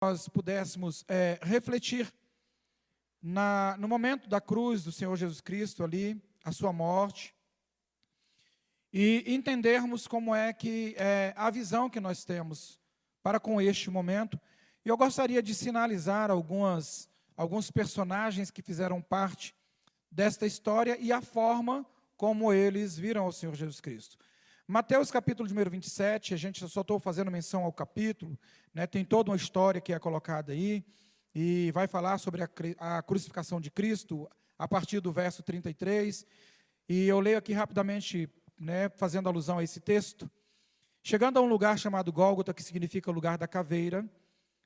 nós pudéssemos refletir no momento da cruz do Senhor Jesus Cristo ali, a sua morte, e entendermos como é que a visão que nós temos para com este momento. E eu gostaria de sinalizar alguns personagens que fizeram parte desta história e a forma como eles viram ao Senhor Jesus Cristo. Mateus capítulo número 27, a gente só estou fazendo menção ao capítulo, né, tem toda uma história que é colocada aí, e vai falar sobre a crucificação de Cristo, a partir do verso 33, e eu leio aqui rapidamente, né, fazendo alusão a esse texto. Chegando a um lugar chamado Gólgota, que significa lugar da caveira,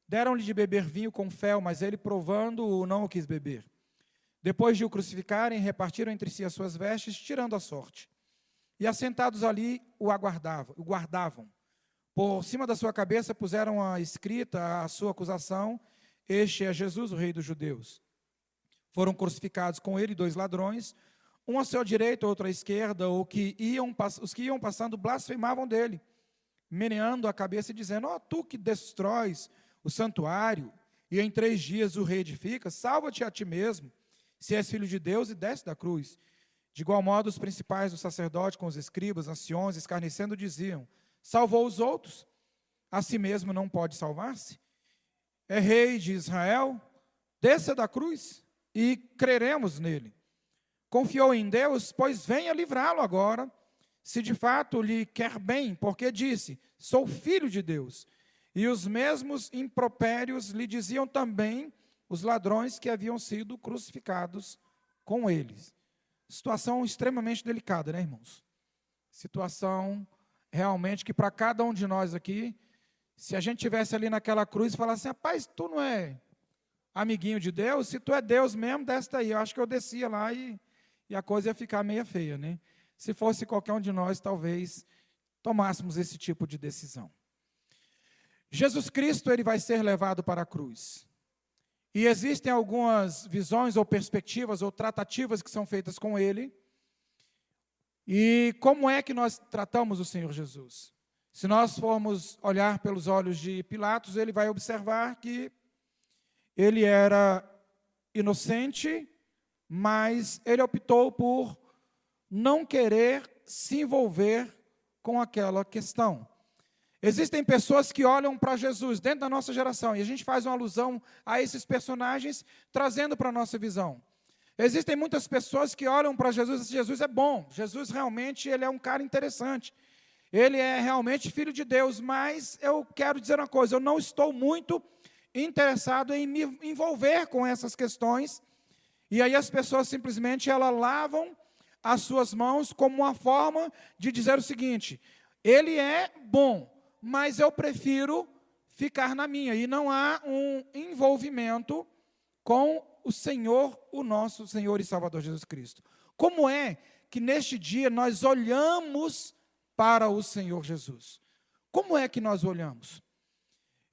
deram-lhe de beber vinho com fel, mas ele, provando-o, não o quis beber. Depois de o crucificarem, repartiram entre si as suas vestes, tirando a sorte. E assentados ali, o guardavam. Por cima da sua cabeça puseram a escrita a sua acusação: este é Jesus, o rei dos judeus. Foram crucificados com ele 2 ladrões, um à sua direita, outro à esquerda. Os que iam passando blasfemavam dele, meneando a cabeça e dizendo: ó, tu que destróis o santuário, e em 3 dias o reedificas, salva-te a ti mesmo, se és filho de Deus, e desce da cruz. De igual modo, os principais do sacerdote, com os escribas, anciões, escarnecendo, diziam: salvou os outros, a si mesmo não pode salvar-se? É rei de Israel? Desça da cruz, e creremos nele. Confiou em Deus, pois venha livrá-lo agora, se de fato lhe quer bem, porque disse: sou filho de Deus. E os mesmos impropérios lhe diziam também os ladrões que haviam sido crucificados com eles. Situação extremamente delicada, né, irmãos? Situação realmente que para cada um de nós aqui, se a gente estivesse ali naquela cruz e falasse: rapaz, tu não é amiguinho de Deus? Se tu é Deus mesmo, desce daí. Eu acho que eu descia lá e a coisa ia ficar meio feia, né? Se fosse qualquer um de nós, talvez tomássemos esse tipo de decisão. Jesus Cristo, ele vai ser levado para a cruz. E existem algumas visões ou perspectivas ou tratativas que são feitas com ele. E como é que nós tratamos o Senhor Jesus? Se nós formos olhar pelos olhos de Pilatos, ele vai observar que ele era inocente, mas ele optou por não querer se envolver com aquela questão. Existem pessoas que olham para Jesus dentro da nossa geração, e a gente faz uma alusão a esses personagens, trazendo para a nossa visão. Existem muitas pessoas que olham para Jesus e dizem: Jesus é bom, Jesus realmente ele é um cara interessante, ele é realmente filho de Deus, mas eu quero dizer uma coisa, eu não estou muito interessado em me envolver com essas questões. E aí as pessoas simplesmente lavam as suas mãos como uma forma de dizer o seguinte: ele é bom, mas eu prefiro ficar na minha. E não há um envolvimento com o Senhor, o nosso Senhor e Salvador Jesus Cristo. Como é que neste dia nós olhamos para o Senhor Jesus? Como é que nós olhamos?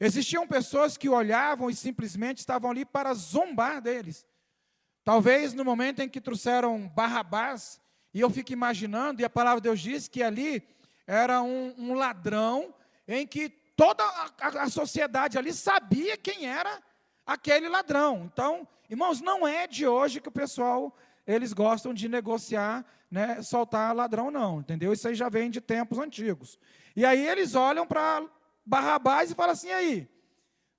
Existiam pessoas que olhavam e simplesmente estavam ali para zombar deles. Talvez no momento em que trouxeram Barrabás, e eu fico imaginando, e a palavra de Deus diz que ali era um ladrão, em que toda a sociedade ali sabia quem era aquele ladrão. Então, irmãos, não é de hoje que o pessoal, eles gostam de negociar, né, soltar ladrão não, entendeu? Isso aí já vem de tempos antigos. E aí eles olham para Barrabás e falam assim: aí,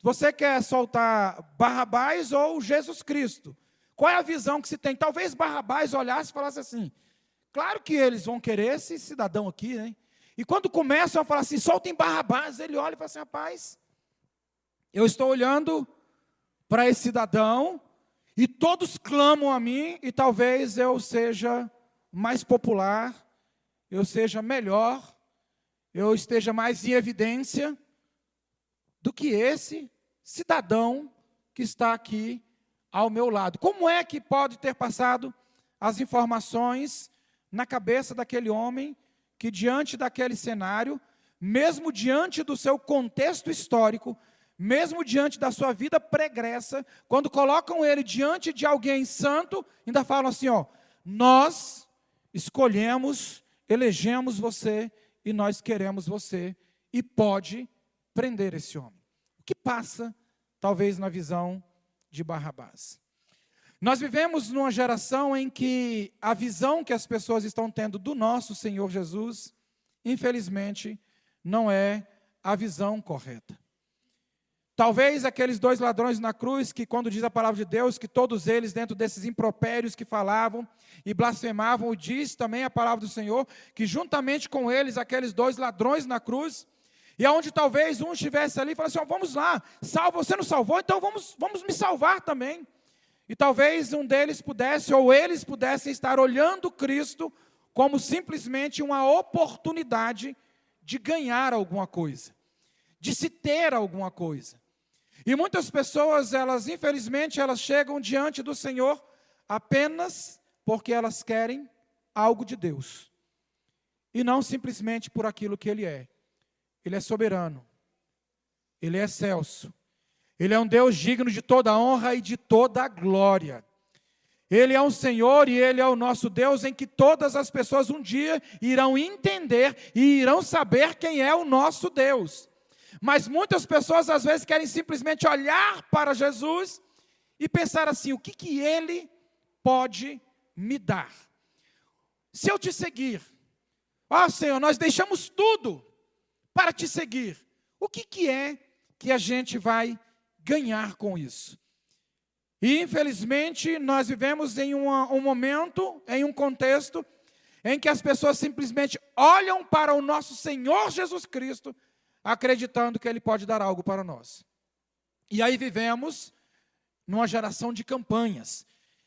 você quer soltar Barrabás ou Jesus Cristo? Qual é a visão que se tem? Talvez Barrabás olhasse e falasse assim: claro que eles vão querer esse cidadão aqui, né? E quando começam a falar assim: soltem Barrabás, ele olha e fala assim: rapaz, eu estou olhando para esse cidadão e todos clamam a mim, e talvez eu seja mais popular, eu seja melhor, eu esteja mais em evidência do que esse cidadão que está aqui ao meu lado. Como é que pode ter passado as informações na cabeça daquele homem que, diante daquele cenário, mesmo diante do seu contexto histórico, mesmo diante da sua vida pregressa, quando colocam ele diante de alguém santo, ainda falam assim: ó, nós escolhemos, elegemos você e nós queremos você, e pode prender esse homem. O que passa talvez na visão de Barrabás. Nós vivemos numa geração em que a visão que as pessoas estão tendo do nosso Senhor Jesus, infelizmente, não é a visão correta. Talvez aqueles 2 ladrões na cruz, que quando diz a palavra de Deus, que todos eles, dentro desses impropérios que falavam e blasfemavam, diz também a palavra do Senhor, que juntamente com eles, aqueles 2 ladrões na cruz, e aonde talvez um estivesse ali e falasse assim, vamos lá, você não salvou, então vamos me salvar também. E talvez um deles pudesse, ou eles pudessem estar olhando Cristo como simplesmente uma oportunidade de ganhar alguma coisa, de se ter alguma coisa. E muitas pessoas, infelizmente, elas chegam diante do Senhor apenas porque elas querem algo de Deus. E não simplesmente por aquilo que Ele é. Ele é soberano. Ele é excelso. Ele é um Deus digno de toda honra e de toda glória. Ele é um Senhor e Ele é o nosso Deus em que todas as pessoas um dia irão entender e irão saber quem é o nosso Deus. Mas muitas pessoas às vezes querem simplesmente olhar para Jesus e pensar assim, o que Ele pode me dar? Se eu te seguir, Senhor, nós deixamos tudo para te seguir. O que é que a gente vai ganhar com isso? E infelizmente nós vivemos em um momento, em um contexto, em que as pessoas simplesmente olham para o nosso Senhor Jesus Cristo, acreditando que Ele pode dar algo para nós. E aí vivemos numa geração de campanhas.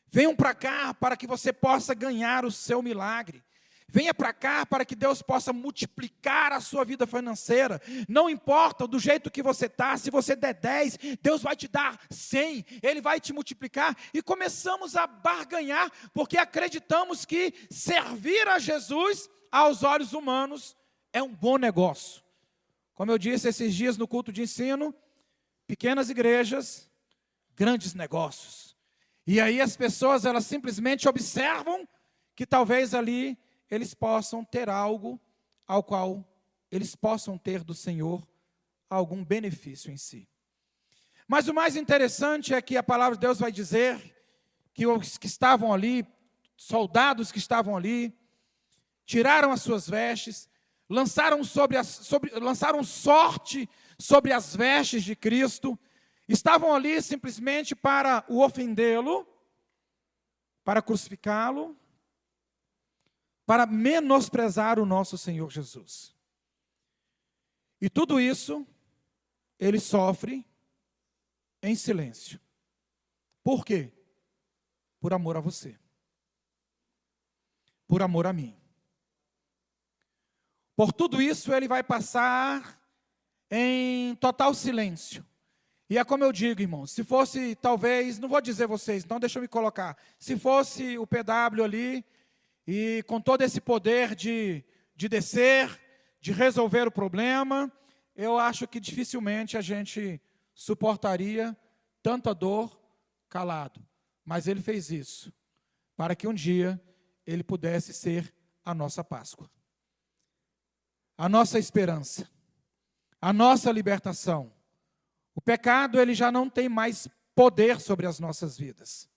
Venham para cá para que você possa ganhar o seu milagre. Venha para cá para que Deus possa multiplicar a sua vida financeira. Não importa do jeito que você está, se você der 10, Deus vai te dar 100, Ele vai te multiplicar. E começamos a barganhar, porque acreditamos que servir a Jesus, aos olhos humanos, é um bom negócio. Como eu disse esses dias no culto de ensino, pequenas igrejas, grandes negócios. E aí as pessoas, elas simplesmente observam que talvez ali eles possam ter algo ao qual eles possam ter do Senhor algum benefício em si. Mas o mais interessante é que a palavra de Deus vai dizer que os que estavam ali, soldados que estavam ali, tiraram as suas vestes, lançaram sorte sobre as vestes de Cristo, estavam ali simplesmente para o ofendê-lo, para crucificá-lo, para menosprezar o nosso Senhor Jesus. E tudo isso, ele sofre em silêncio. Por quê? Por amor a você. Por amor a mim. Por tudo isso, ele vai passar em total silêncio. E é como eu digo, irmãos, se fosse talvez, não vou dizer vocês, então deixa eu me colocar. Se fosse o PW ali, e com todo esse poder de descer, de resolver o problema, eu acho que dificilmente a gente suportaria tanta dor calado. Mas ele fez isso, para que um dia ele pudesse ser a nossa Páscoa. A nossa esperança, a nossa libertação. O pecado, ele já não tem mais poder sobre as nossas vidas.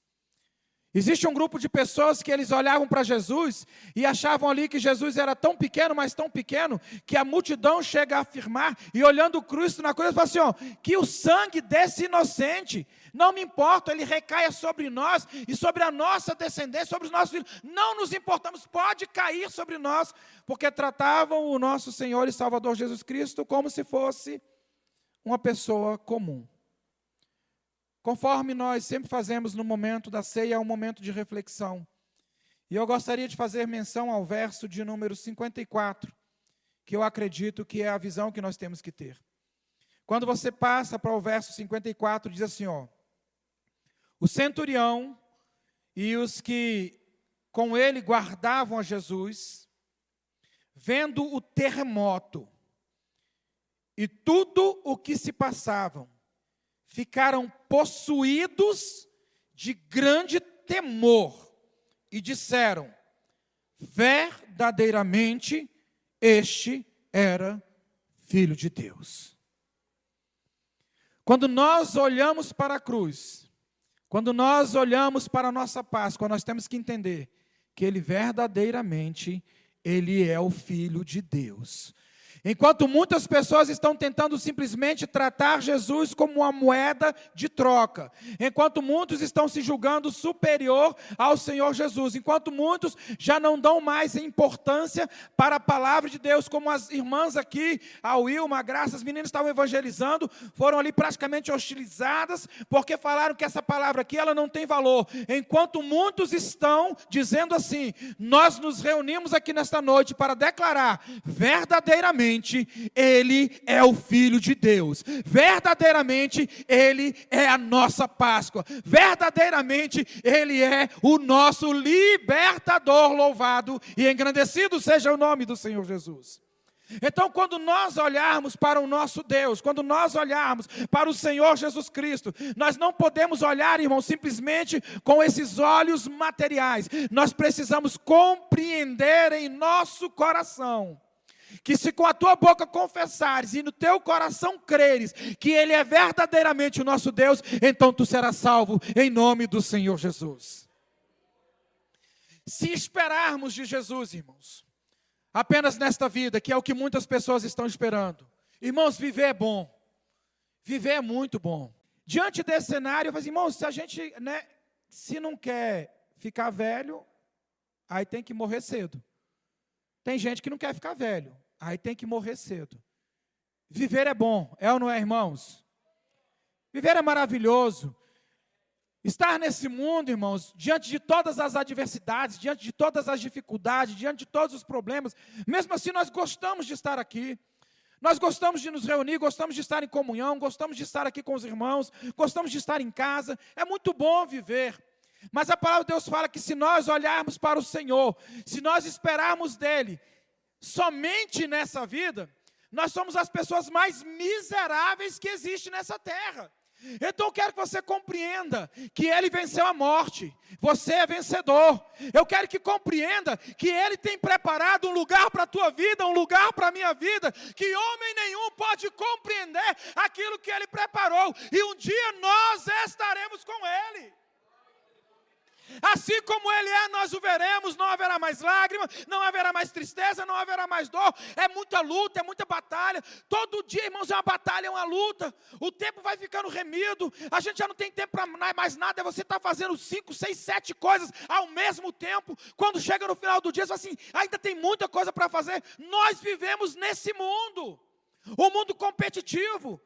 Existe um grupo de pessoas que eles olhavam para Jesus e achavam ali que Jesus era tão pequeno, mas tão pequeno, que a multidão chega a afirmar, e olhando o Cristo na cruz, fala assim, que o sangue desse inocente, não me importa, ele recaia sobre nós e sobre a nossa descendência, sobre os nossos filhos, não nos importamos, pode cair sobre nós, porque tratavam o nosso Senhor e Salvador Jesus Cristo como se fosse uma pessoa comum. Conforme nós sempre fazemos no momento da ceia, é um momento de reflexão. E eu gostaria de fazer menção ao verso de número 54, que eu acredito que é a visão que nós temos que ter. Quando você passa para o verso 54, diz assim, o centurião e os que com ele guardavam a Jesus, vendo o terremoto e tudo o que se passavam, ficaram possuídos de grande temor e disseram, verdadeiramente este era Filho de Deus. Quando nós olhamos para a cruz, quando nós olhamos para a nossa Páscoa, nós temos que entender que Ele verdadeiramente, Ele é o Filho de Deus. Enquanto muitas pessoas estão tentando simplesmente tratar Jesus como uma moeda de troca, enquanto muitos estão se julgando superior ao Senhor Jesus, enquanto muitos já não dão mais importância para a palavra de Deus, como as irmãs aqui, a Wilma, a Graça, as meninas estavam evangelizando, foram ali praticamente hostilizadas, porque falaram que essa palavra aqui ela não tem valor, enquanto muitos estão dizendo assim: nós nos reunimos aqui nesta noite para declarar verdadeiramente Ele é o Filho de Deus, verdadeiramente Ele é a nossa Páscoa, verdadeiramente Ele é o nosso libertador. Louvado e engrandecido seja o nome do Senhor Jesus. Então, quando nós olharmos para o nosso Deus, quando nós olharmos para o Senhor Jesus Cristo, nós não podemos olhar, irmão, simplesmente com esses olhos materiais. Nós precisamos compreender em nosso coração que se com a tua boca confessares e no teu coração creres que Ele é verdadeiramente o nosso Deus, então tu serás salvo em nome do Senhor Jesus. Se esperarmos de Jesus, irmãos, apenas nesta vida, que é o que muitas pessoas estão esperando, irmãos, viver é bom, viver é muito bom. Diante desse cenário, eu falo assim, irmãos, se a gente, se não quer ficar velho, aí tem que morrer cedo. Tem gente que não quer ficar velho, aí tem que morrer cedo. Viver é bom, é ou não é, irmãos? Viver é maravilhoso. Estar nesse mundo, irmãos, diante de todas as adversidades, diante de todas as dificuldades, diante de todos os problemas, mesmo assim nós gostamos de estar aqui. Nós gostamos de nos reunir, gostamos de estar em comunhão, gostamos de estar aqui com os irmãos, gostamos de estar em casa. É muito bom viver. Mas a palavra de Deus fala que se nós olharmos para o Senhor, se nós esperarmos dEle, somente nessa vida, nós somos as pessoas mais miseráveis que existem nessa terra. Então eu quero que você compreenda que Ele venceu a morte, você é vencedor. Eu quero que compreenda que Ele tem preparado um lugar para a tua vida, um lugar para a minha vida, que homem nenhum pode compreender aquilo que Ele preparou, e um dia nós estaremos com Ele. Assim como Ele é, nós o veremos, não haverá mais lágrima, não haverá mais tristeza, não haverá mais dor. É muita luta, é muita batalha. Todo dia, irmãos, é uma batalha, é uma luta. O tempo vai ficando remido, a gente já não tem tempo para mais nada. Você está fazendo 5, 6, 7 coisas ao mesmo tempo. Quando chega no final do dia, você fala assim, ainda tem muita coisa para fazer. Nós vivemos nesse mundo, o mundo competitivo.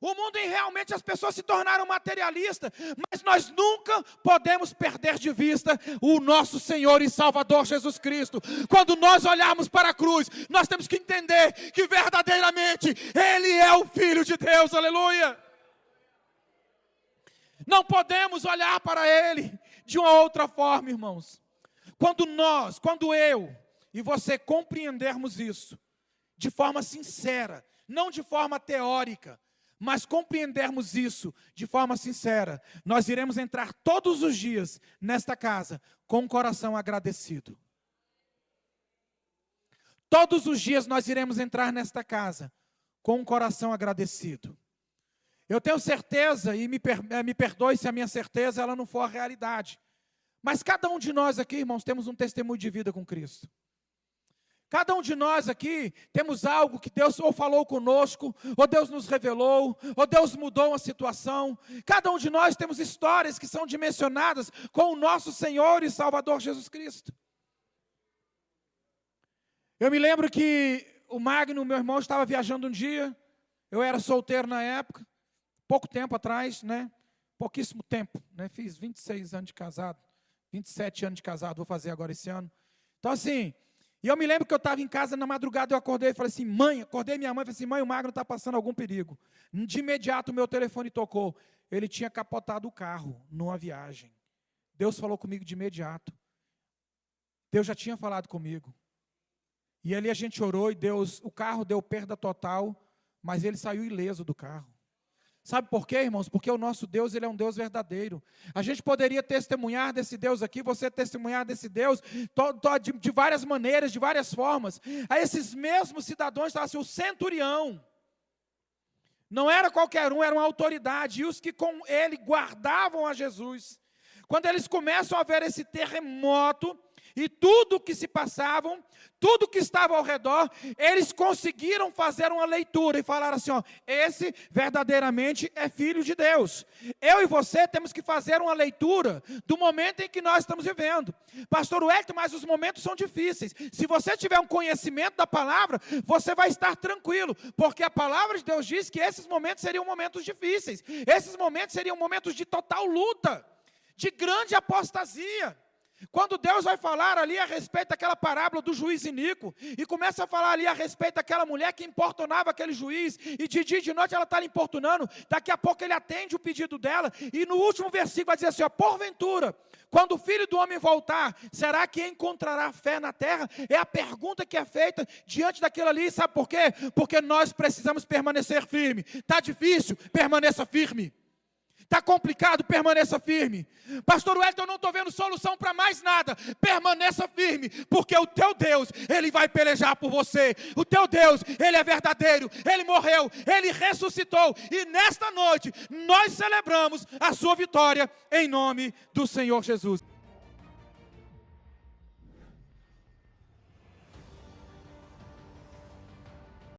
O mundo em realmente as pessoas se tornaram materialistas, mas nós nunca podemos perder de vista o nosso Senhor e Salvador Jesus Cristo. Quando nós olharmos para a cruz, nós temos que entender que verdadeiramente Ele é o Filho de Deus, aleluia. Não podemos olhar para Ele de uma outra forma, irmãos. Quando eu e você compreendermos isso de forma sincera, não de forma teórica, mas compreendermos isso de forma sincera, nós iremos entrar todos os dias nesta casa com um coração agradecido. Todos os dias nós iremos entrar nesta casa com um coração agradecido. Eu tenho certeza, e me perdoe se a minha certeza ela não for a realidade, mas cada um de nós aqui, irmãos, temos um testemunho de vida com Cristo. Cada um de nós aqui temos algo que Deus ou falou conosco, ou Deus nos revelou, ou Deus mudou uma situação. Cada um de nós temos histórias que são dimensionadas com o nosso Senhor e Salvador Jesus Cristo. Eu me lembro que o Magno, meu irmão, estava viajando um dia, eu era solteiro na época, pouco tempo atrás, pouquíssimo tempo, fiz 26 anos de casado, 27 anos de casado, vou fazer agora esse ano. Então assim, e eu me lembro que eu estava em casa na madrugada, eu acordei e falei assim, acordei minha mãe e falei assim, mãe, o Magno está passando algum perigo. De imediato o meu telefone tocou, ele tinha capotado o carro numa viagem. Deus falou comigo de imediato. Deus já tinha falado comigo. E ali a gente orou e o carro deu perda total, mas ele saiu ileso do carro. Sabe por quê, irmãos? Porque o nosso Deus, Ele é um Deus verdadeiro. A gente poderia testemunhar desse Deus aqui, você testemunhar desse Deus de várias maneiras, de várias formas. Aí esses mesmos cidadãos estavam assim, o centurião, Não era qualquer um, era uma autoridade. E os que com ele guardavam a Jesus, quando eles começam a ver esse terremoto, e tudo que se passavam, tudo que estava ao redor, eles conseguiram fazer uma leitura e falar assim, ó, esse verdadeiramente é filho de Deus. Eu e você temos que fazer uma leitura do momento em que nós estamos vivendo. Pastor Wellington, mas os momentos são difíceis. Se você tiver um conhecimento da palavra, você vai estar tranquilo, porque a palavra de Deus diz que esses momentos seriam momentos difíceis. Esses momentos seriam momentos de total luta, de grande apostasia. Quando Deus vai falar ali a respeito daquela parábola do juiz iníquo, e começa a falar ali a respeito daquela mulher que importunava aquele juiz, e de dia e de noite ela está lhe importunando, daqui a pouco ele atende o pedido dela, e no último versículo vai dizer assim, ó, porventura, quando o Filho do Homem voltar, será que encontrará fé na terra? É a pergunta que é feita diante daquilo ali, sabe por quê? Porque nós precisamos permanecer firme. Está difícil? Permaneça firme. Está complicado? Permaneça firme. Pastor Wellington, eu não estou vendo solução para mais nada. Permaneça firme, porque o teu Deus, Ele vai pelejar por você. O teu Deus, Ele é verdadeiro. Ele morreu, Ele ressuscitou. E nesta noite, nós celebramos a sua vitória em nome do Senhor Jesus.